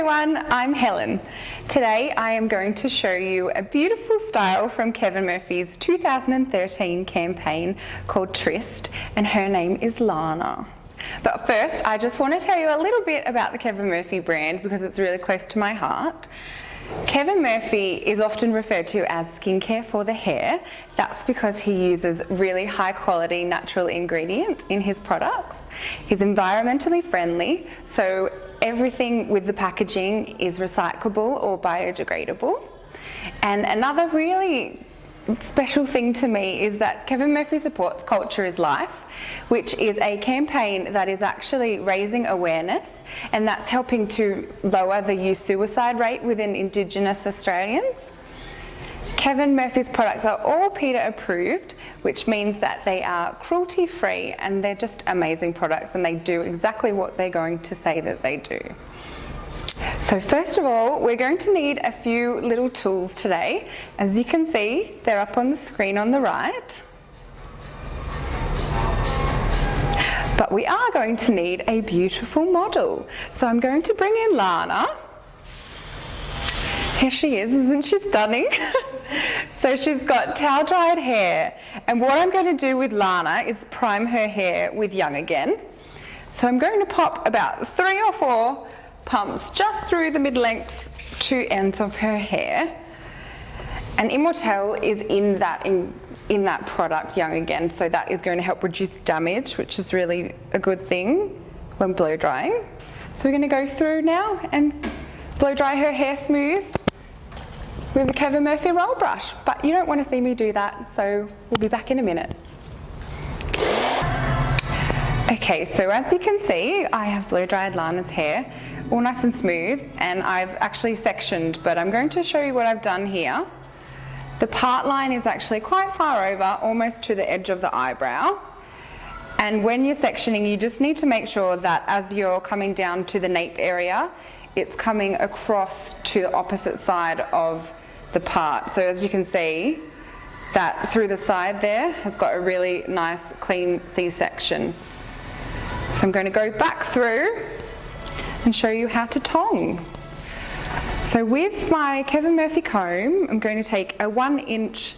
everyone, I'm Helen. Today I am going to show you a beautiful style from Kevin Murphy's 2013 campaign called Tryst, and her name is Lana. But first, I just want to tell you a little bit about the Kevin Murphy brand because it's really close to my heart. Kevin Murphy is often referred to as skincare for the hair. That's because he uses really high quality natural ingredients in his products. He's environmentally friendly, so everything with the packaging is recyclable or biodegradable. And another really special thing to me is that Kevin Murphy supports Culture is Life, which is a campaign that is actually raising awareness, and that's helping to lower the youth suicide rate within Indigenous Australians. Kevin Murphy's products are all PETA approved, which means that they are cruelty free, and they're just amazing products and they do exactly what they're going to say that they do. So first of all, we're going to need a few little tools today. As you can see, they're up on the screen on the right. But we are going to need a beautiful model. So I'm going to bring in Lana. Here she is, isn't she stunning? So she's got towel dried hair. And what I'm going to do with Lana is prime her hair with Young.Again. So I'm going to pop about 3 or 4 pumps just through the mid-length 2 ends of her hair. And Immortelle is in that product, Young.Again, so that is going to help reduce damage, which is really a good thing when blow drying. So we're going to go through now and blow dry her hair smooth with the Kevin Murphy roll brush. But you don't want to see me do that, so we'll be back in a minute. Okay, so as you can see, I have blow dried Lana's hair, all nice and smooth, and I've actually sectioned, but I'm going to show you what I've done here. The part line is actually quite far over, almost to the edge of the eyebrow. And when you're sectioning, you just need to make sure that as you're coming down to the nape area, it's coming across to the opposite side of the part. So as you can see, that through the side there has got a really nice clean C-section. So I'm going to go back through and show you how to tong. So with my Kevin Murphy comb, I'm going to take a 1-inch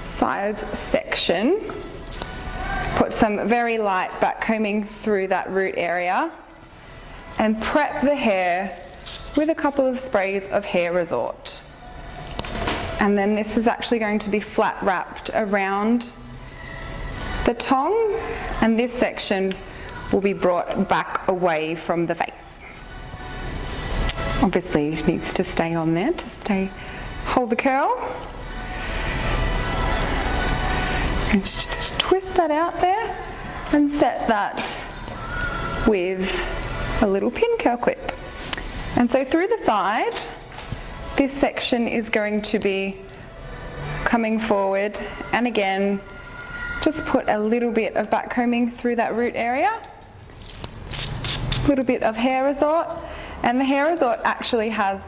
size section, put some very light back combing through that root area, and prep the hair with a couple of sprays of Hair Resort. And then this is actually going to be flat wrapped around the tong, and this section will be brought back away from the face. Obviously it needs to stay on there to hold the curl. And just twist that out there and set that with a little pin curl clip. And so through the side, this section is going to be coming forward, and again, just put a little bit of back combing through that root area, a little bit of Hair Resort. And the Hair Resort actually has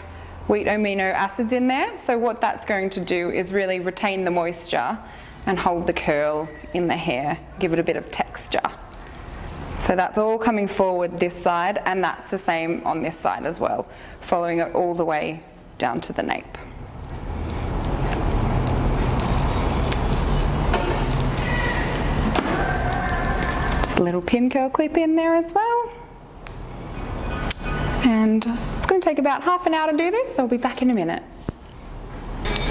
wheat amino acids in there, so what that's going to do is really retain the moisture and hold the curl in the hair, give it a bit of texture. So that's all coming forward this side, and that's the same on this side as well, following it all the way down to the nape. Just a little pin curl clip in there as well. And it's going to take about half an hour to do this, so I'll be back in a minute.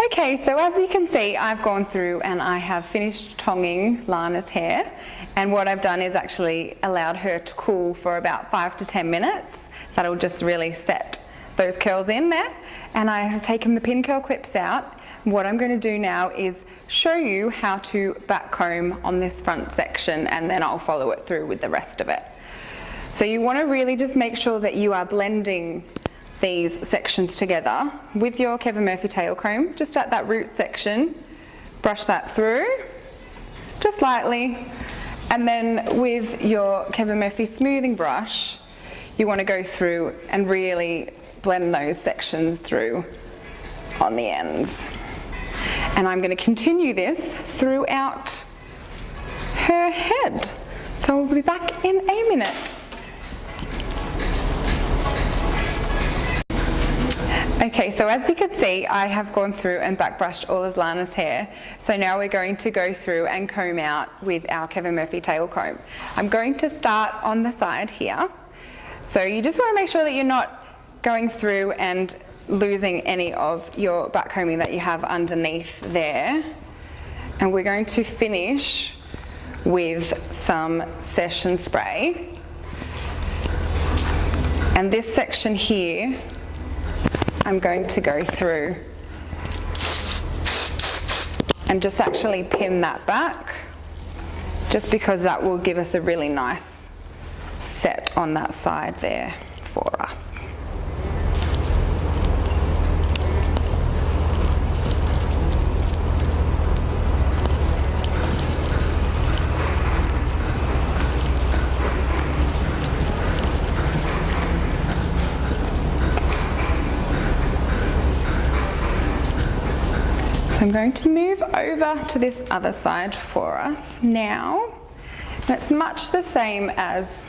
Okay, so as you can see, I've gone through and I have finished tonging Lana's hair, and what I've done is actually allowed her to cool for about 5 to 10 minutes. That'll just really set those curls in there, and I have taken the pin curl clips out. What I'm going to do now is show you how to back comb on this front section, and then I'll follow it through with the rest of it. So you want to really just make sure that you are blending these sections together with your Kevin Murphy tail comb, just at that root section. Brush that through, just lightly. And then with your Kevin Murphy smoothing brush, you want to go through and really blend those sections through on the ends. And I'm going to continue this throughout her head. So we'll be back in a minute. Okay, so as you can see, I have gone through and back brushed all of Lana's hair. So now we're going to go through and comb out with our Kevin.Murphy tail comb. I'm going to start on the side here. So you just want to make sure that you're not going through and losing any of your back combing that you have underneath there. And we're going to finish with some Session.Spray. And this section here, I'm going to go through and just actually pin that back, just because that will give us a really nice set on that side there for us. I'm going to move over to this other side for us now. And it's much the same as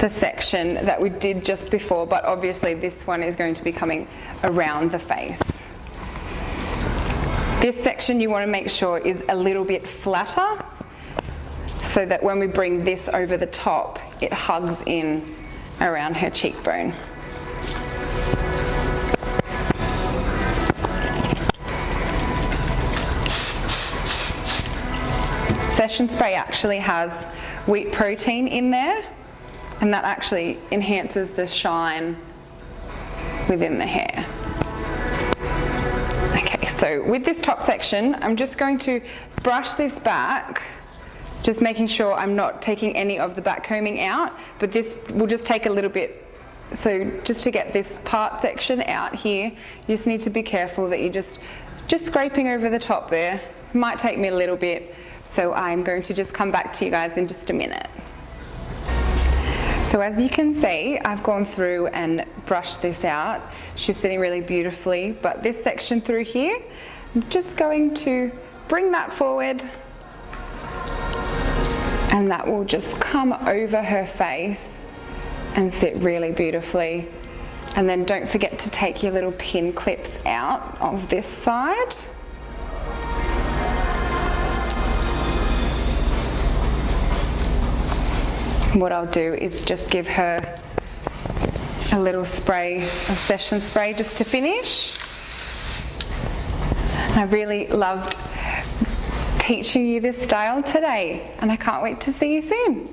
the section that we did just before, but obviously this one is going to be coming around the face. This section you want to make sure is a little bit flatter, so that when we bring this over the top, it hugs in around her cheekbone. Session.Spray actually has wheat protein in there, and that actually enhances the shine within the hair. Okay, so with this top section, I'm just going to brush this back, just making sure I'm not taking any of the back combing out, but this will just take a little bit. So just to get this part section out here, you just need to be careful that you're just scraping over the top there. It might take me a little bit. So I'm going to just come back to you guys in just a minute. So as you can see, I've gone through and brushed this out. She's sitting really beautifully, but this section through here, I'm just going to bring that forward, and that will just come over her face and sit really beautifully. And then don't forget to take your little pin clips out of this side. What I'll do is just give her a little spray of Session.Spray just to finish. And I really loved teaching you this style today, and I can't wait to see you soon.